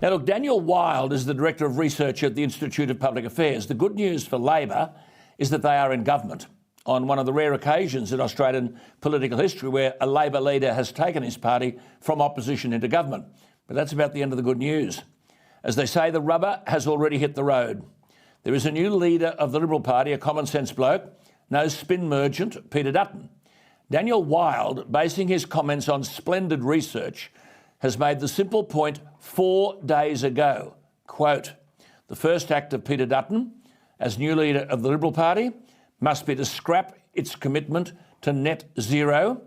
Now, look, Daniel Wild is the Director of Research at the Institute of Public Affairs. The good news for Labor is that they are in government on one of the rare occasions in Australian political history where a Labor leader has taken his party from opposition into government. But that's about the end of the good news. As they say, the rubber has already hit the road. There is a new leader of the Liberal Party, a common sense bloke, no spin merchant, Peter Dutton. Daniel Wild, basing his comments on splendid research, has made the simple point 4 days ago, quote, "The first act of Peter Dutton, as new leader of the Liberal Party, must be to scrap its commitment to net zero,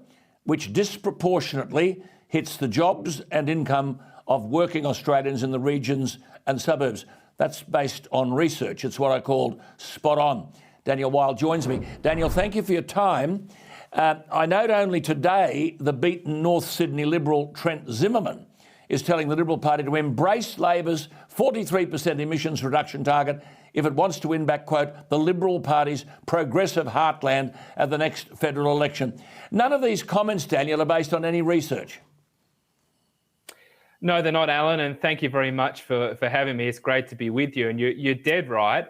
which disproportionately hits the jobs and income of working Australians in the regions and suburbs." That's based on research. It's what I called spot on. Daniel Wild joins me. Daniel, thank you for your time. I note only today the beaten North Sydney Liberal Trent Zimmerman is telling the Liberal Party to embrace Labor's 43% emissions reduction target if it wants to win back, quote, the Liberal Party's progressive heartland at the next federal election. None of these comments, Daniel, are based on any research. No, they're not, Alan, and thank you very much for having me. It's great to be with you, and you're dead right.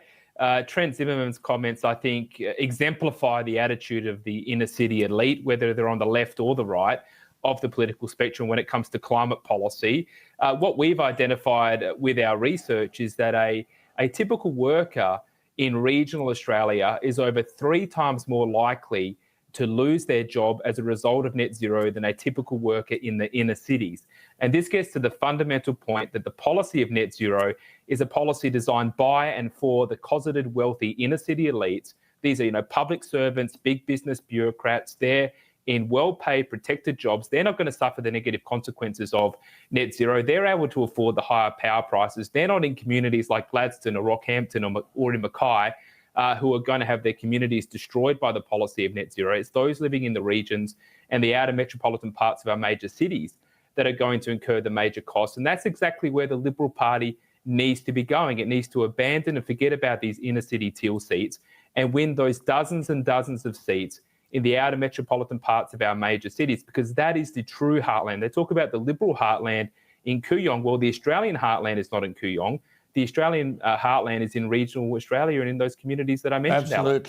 Trent Zimmerman's comments, I think, exemplify the attitude of the inner city elite, whether they're on the left or the right of the political spectrum when it comes to climate policy. What we've identified with our research is that a typical worker in regional Australia is over 3 times more likely to lose their job as a result of net zero than a typical worker in the inner cities. And this gets to the fundamental point that the policy of net zero is a policy designed by and for the closeted wealthy inner city elites. These are, public servants, big business bureaucrats. They're in well-paid, protected jobs. They're not going to suffer the negative consequences of net zero. They're able to afford the higher power prices. They're not in communities like Gladstone or Rockhampton or in Mackay, who are going to have their communities destroyed by the policy of net zero. It's those living in the regions and the outer metropolitan parts of our major cities that are going to incur the major costs. And that's exactly where the Liberal Party needs to be going. It needs to abandon and forget about these inner city teal seats and win those dozens and dozens of seats in the outer metropolitan parts of our major cities, because that is the true heartland. They talk about the Liberal heartland in Kooyong. Well, the Australian heartland is not in Kooyong. The Australian heartland is in regional Australia and in those communities that I mentioned. Absolutely.